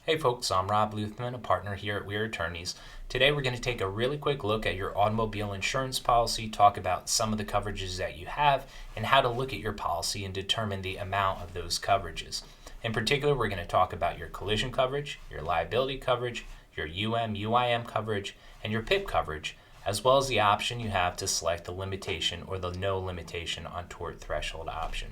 Hey folks, I'm Rob Luthman, a partner here at Weir Attorneys. Today we're going to take a really quick look at your automobile insurance policy, talk about some of the coverages that you have, and how to look at your policy and determine the amount of those coverages. In particular, we're going to talk about your collision coverage, your liability coverage, your UIM coverage, and your PIP coverage, as well as the option you have to select the limitation or the no limitation on tort threshold option.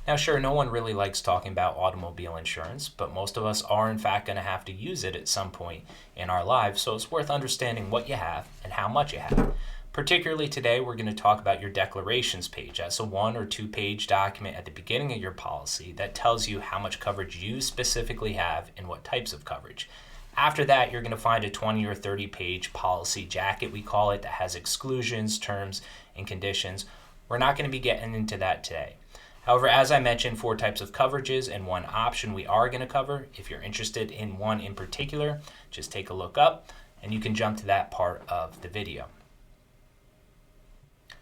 Now, sure, no one really likes talking about automobile insurance, but most of us are in fact going to have to use it at some point in our lives, so it's worth understanding what you have and how much you have. Particularly today, we're going to talk about your declarations page. That's a 1 or 2 page document at the beginning of your policy that tells you how much coverage you specifically have and what types of coverage. After that, you're going to find a 20 or 30 page policy jacket, we call it, that has exclusions, terms, and conditions. We're not going to be getting into that today. However, as I mentioned, 4 types of coverages and 1 option we are going to cover. If you're interested in one in particular, just take a look up and you can jump to that part of the video.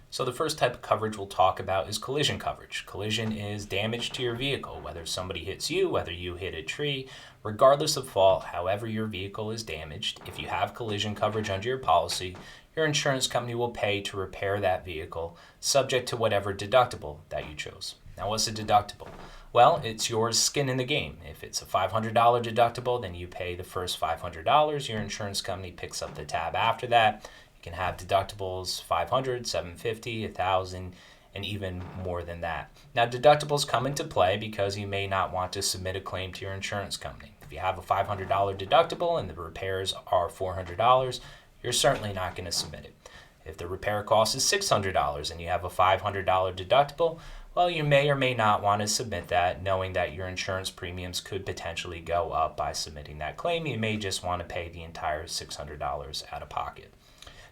So the first type of coverage we'll talk about is collision coverage. Collision is damage to your vehicle, whether somebody hits you, whether you hit a tree, regardless of fault, however your vehicle is damaged. If you have collision coverage under your policy, your insurance company will pay to repair that vehicle, subject to whatever deductible that you chose. Now, what's a deductible? Well, it's your skin in the game. If it's a $500 deductible, then you pay the first $500. Your insurance company picks up the tab after that. You can have deductibles $500, $750, $1,000, and even more than that. Now, deductibles come into play because you may not want to submit a claim to your insurance company. If you have a $500 deductible and the repairs are $400, you're certainly not going to submit it. If the repair cost is $600 and you have a $500 deductible, well, you may or may not want to submit that, knowing that your insurance premiums could potentially go up by submitting that claim. You may just want to pay the entire $600 out of pocket.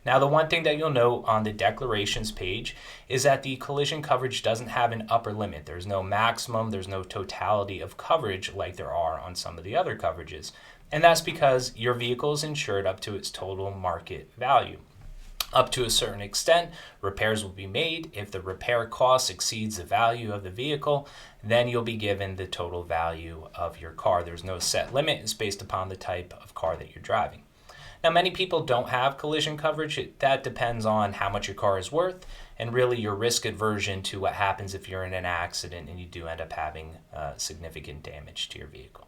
Now, the one thing that you'll note on the declarations page is that the collision coverage doesn't have an upper limit. There's no maximum, there's no totality of coverage like there are on some of the other coverages. And that's because your vehicle is insured up to its total market value. Up to a certain extent, repairs will be made. If the repair cost exceeds the value of the vehicle, then you'll be given the total value of your car. There's no set limit. It's based upon the type of car that you're driving. Now, many people don't have collision coverage. That depends on how much your car is worth and really your risk aversion to what happens if you're in an accident and you do end up having significant damage to your vehicle.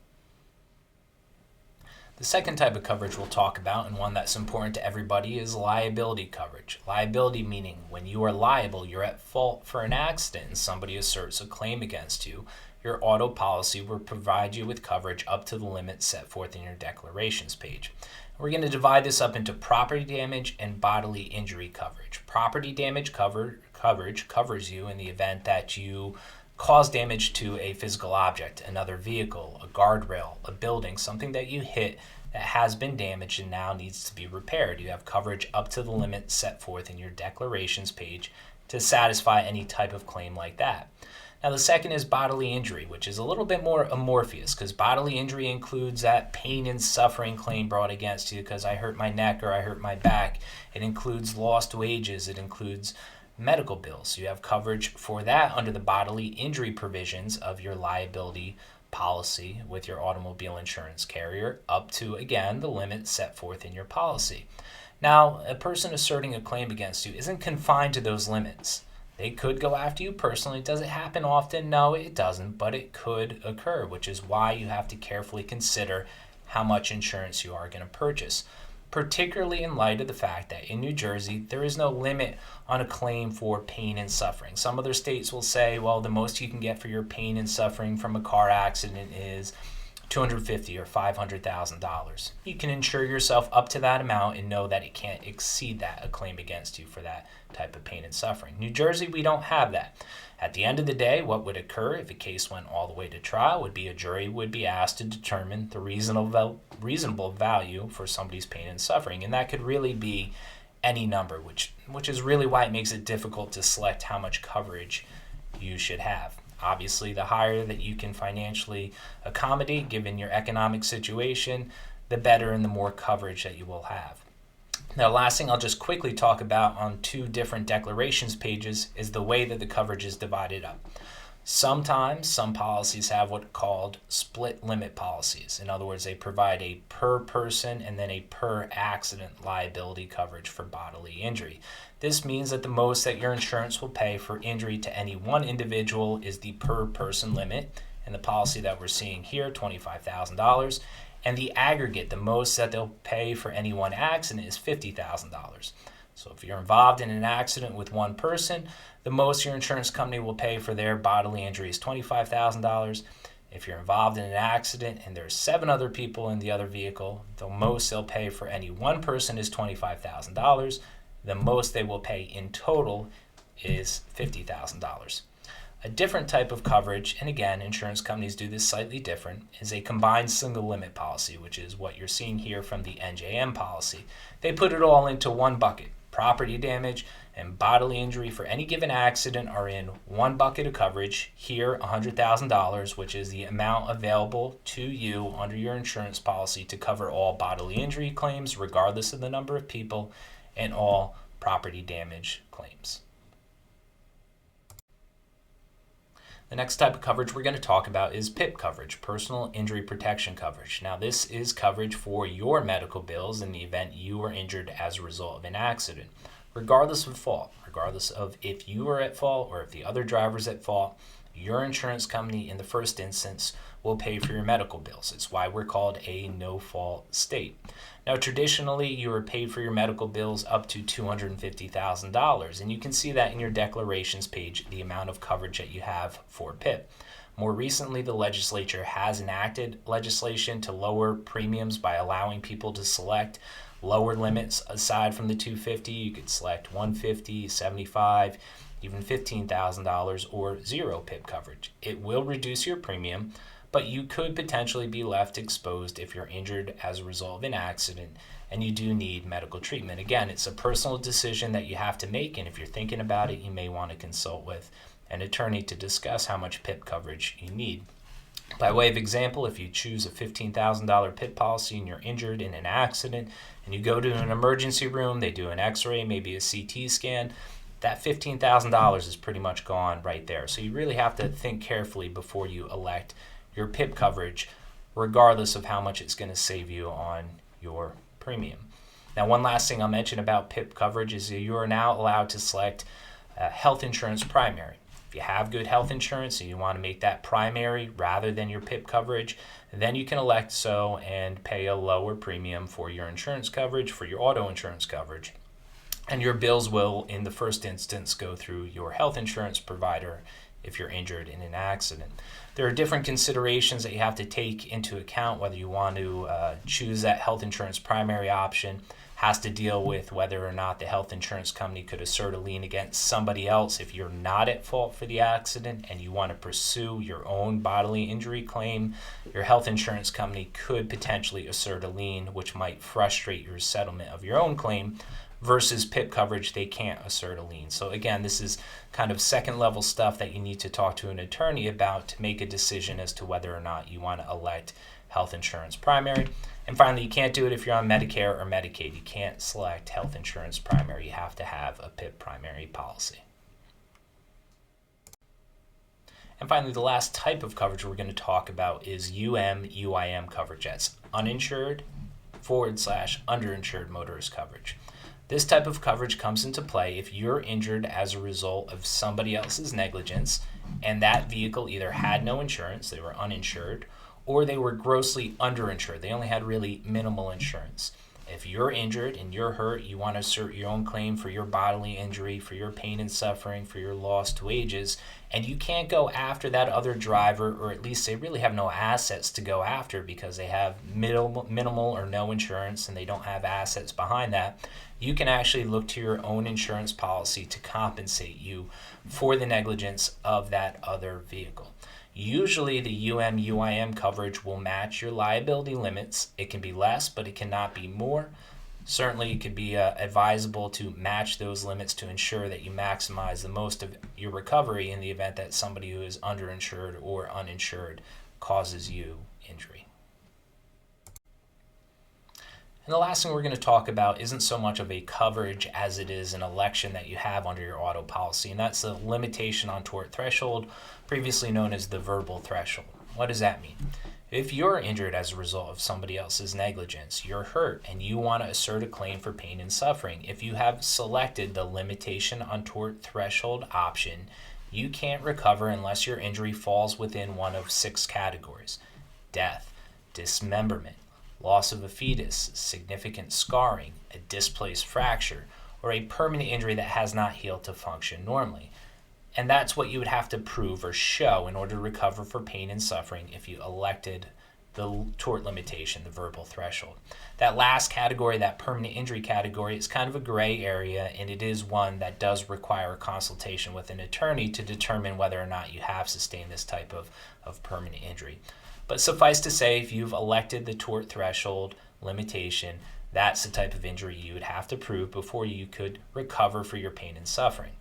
The second type of coverage we'll talk about, and one that's important to everybody, is liability coverage. Liability meaning when you are liable, you're at fault for an accident and somebody asserts a claim against you, your auto policy will provide you with coverage up to the limit set forth in your declarations page. We're going to divide this up into property damage and bodily injury coverage. Property damage coverage covers you in the event that you cause damage to a physical object, another vehicle, a guardrail, a building, something that you hit that has been damaged and now needs to be repaired. You have coverage up to the limit set forth in your declarations page to satisfy any type of claim like that. Now, the second is bodily injury, which is a little bit more amorphous because bodily injury includes that pain and suffering claim brought against you because I hurt my neck or I hurt my back. It includes lost wages. It includes medical bills. You have coverage for that under the bodily injury provisions of your liability policy with your automobile insurance carrier up to, again, the limit set forth in your policy. Now, a person asserting a claim against you isn't confined to those limits. They could go after you personally. Does it happen often? No, it doesn't, but it could occur, which is why you have to carefully consider how much insurance you are going to purchase, particularly in light of the fact that in New Jersey, there is no limit on a claim for pain and suffering. Some other states will say, well, the most you can get for your pain and suffering from a car accident is $250,000 or $500,000. You can insure yourself up to that amount and know that it can't exceed that, a claim against you for that type of pain and suffering. New Jersey, we don't have that. At the end of the day, what would occur if a case went all the way to trial would be a jury would be asked to determine the reasonable value for somebody's pain and suffering, and that could really be any number, which is really why it makes it difficult to select how much coverage you should have. Obviously, the higher that you can financially accommodate given your economic situation, the better and the more coverage that you will have. Now, last thing I'll just quickly talk about on 2 different declarations pages is the way that the coverage is divided up. Sometimes some policies have what called split limit policies. In other words, they provide a per person and then a per accident liability coverage for bodily injury. This means that the most that your insurance will pay for injury to any one individual is the per person limit, and the policy that we're seeing here, $25,000. And the aggregate, the most that they'll pay for any one accident is $50,000. So if you're involved in an accident with one person, the most your insurance company will pay for their bodily injury is $25,000. If you're involved in an accident and there's 7 other people in the other vehicle, the most they'll pay for any one person is $25,000. The most they will pay in total is $50,000. A different type of coverage, and again, insurance companies do this slightly different, is a combined single limit policy, which is what you're seeing here from the NJM policy. They put it all into one bucket. Property damage and bodily injury for any given accident are in one bucket of coverage. Here, $100,000, which is the amount available to you under your insurance policy to cover all bodily injury claims, regardless of the number of people, and all property damage claims. The next type of coverage we're going to talk about is PIP coverage, personal injury protection coverage. Now, this is coverage for your medical bills in the event you are injured as a result of an accident, regardless of fault, regardless of if you are at fault or if the other driver's at fault. Your insurance company in the first instance will pay for your medical bills. It's why we're called a no-fault state. Now, traditionally, you are paid for your medical bills up to $250,000, and you can see that in your declarations page, the amount of coverage that you have for PIP. More recently, the legislature has enacted legislation to lower premiums by allowing people to select lower limits aside from the $250. You could select $150, $75, even $15,000 or zero PIP coverage. It will reduce your premium, but you could potentially be left exposed if you're injured as a result of an accident and you do need medical treatment. Again, it's a personal decision that you have to make, and if you're thinking about it, you may want to consult with an attorney to discuss how much PIP coverage you need. By way of example, if you choose a $15,000 PIP policy and you're injured in an accident and you go to an emergency room, they do an x-ray, maybe a CT scan, that $15,000 is pretty much gone right there. So you really have to think carefully before you elect your PIP coverage, regardless of how much it's going to save you on your premium. Now, one last thing I'll mention about PIP coverage is that you are now allowed to select health insurance primary. If you have good health insurance and you want to make that primary rather than your PIP coverage, then you can elect so and pay a lower premium for your insurance coverage, for your auto insurance coverage. And your bills will, in the first instance, go through your health insurance provider if you're injured in an accident. There are different considerations that you have to take into account whether you want to choose that health insurance primary option. Has to deal with whether or not the health insurance company could assert a lien against somebody else if you're not at fault for the accident and you want to pursue your own bodily injury claim. Your health insurance company could potentially assert a lien, which might frustrate your settlement of your own claim. Versus PIP coverage, they can't assert a lien. So again, this is kind of second level stuff that you need to talk to an attorney about to make a decision as to whether or not you want to elect health insurance primary. And finally, you can't do it if you're on Medicare or Medicaid. You can't select health insurance primary. You have to have a PIP primary policy. And finally, the last type of coverage we're going to talk about is UM/UIM coverage. That's uninsured / underinsured motorist coverage. This type of coverage comes into play if you're injured as a result of somebody else's negligence and that vehicle either had no insurance, they were uninsured, or they were grossly underinsured. They only had really minimal insurance. If you're injured and you're hurt, you want to assert your own claim for your bodily injury, for your pain and suffering, for your lost wages, and you can't go after that other driver, or at least they really have no assets to go after because they have minimal or no insurance and they don't have assets behind that, you can actually look to your own insurance policy to compensate you for the negligence of that other vehicle. Usually the UM/UIM coverage will match your liability limits. It can be less, but it cannot be more. Certainly it could be advisable to match those limits to ensure that you maximize the most of your recovery in the event that somebody who is underinsured or uninsured causes you injury. And the last thing we're going to talk about isn't so much of a coverage as it is an election that you have under your auto policy, and that's the limitation on tort threshold, previously known as the verbal threshold. What does that mean? If you're injured as a result of somebody else's negligence, you're hurt, and you want to assert a claim for pain and suffering, if you have selected the limitation on tort threshold option, you can't recover unless your injury falls within one of 6 categories: death, dismemberment, loss of a fetus, significant scarring, a displaced fracture, or a permanent injury that has not healed to function normally. And that's what you would have to prove or show in order to recover for pain and suffering if you elected the tort limitation, the verbal threshold. That last category, that permanent injury category, is kind of a gray area, and it is one that does require a consultation with an attorney to determine whether or not you have sustained this type of permanent injury. But suffice to say, if you've elected the tort threshold limitation, that's the type of injury you would have to prove before you could recover for your pain and suffering.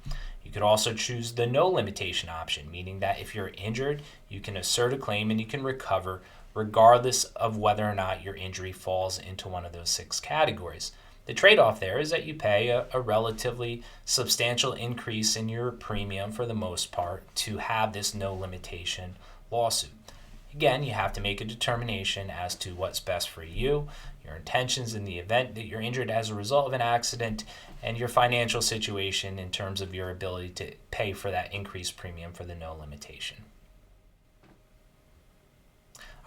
You could also choose the no limitation option, meaning that if you're injured, you can assert a claim and you can recover regardless of whether or not your injury falls into one of those 6 categories. The trade-off there is that you pay a relatively substantial increase in your premium for the most part to have this no limitation lawsuit. Again, you have to make a determination as to what's best for you, your intentions in the event that you're injured as a result of an accident, and your financial situation in terms of your ability to pay for that increased premium for the no limitation.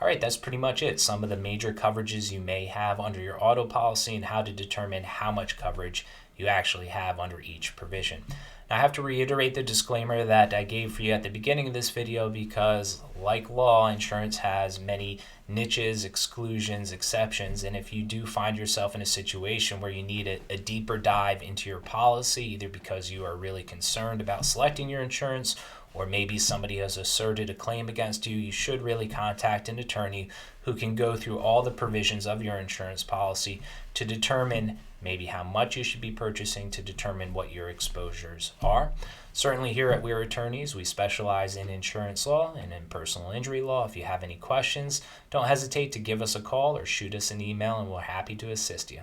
All right, that's pretty much it. Some of the major coverages you may have under your auto policy and how to determine how much coverage you actually have under each provision. Now, I have to reiterate the disclaimer that I gave for you at the beginning of this video because, like law, insurance has many niches, exclusions, exceptions, and if you do find yourself in a situation where you need a deeper dive into your policy, either because you are really concerned about selecting your insurance or maybe somebody has asserted a claim against you, you should really contact an attorney who can go through all the provisions of your insurance policy to determine maybe how much you should be purchasing, to determine what your exposures are. Certainly here at We're Attorneys, we specialize in insurance law and in personal injury law. If you have any questions, don't hesitate to give us a call or shoot us an email, and we're happy to assist you.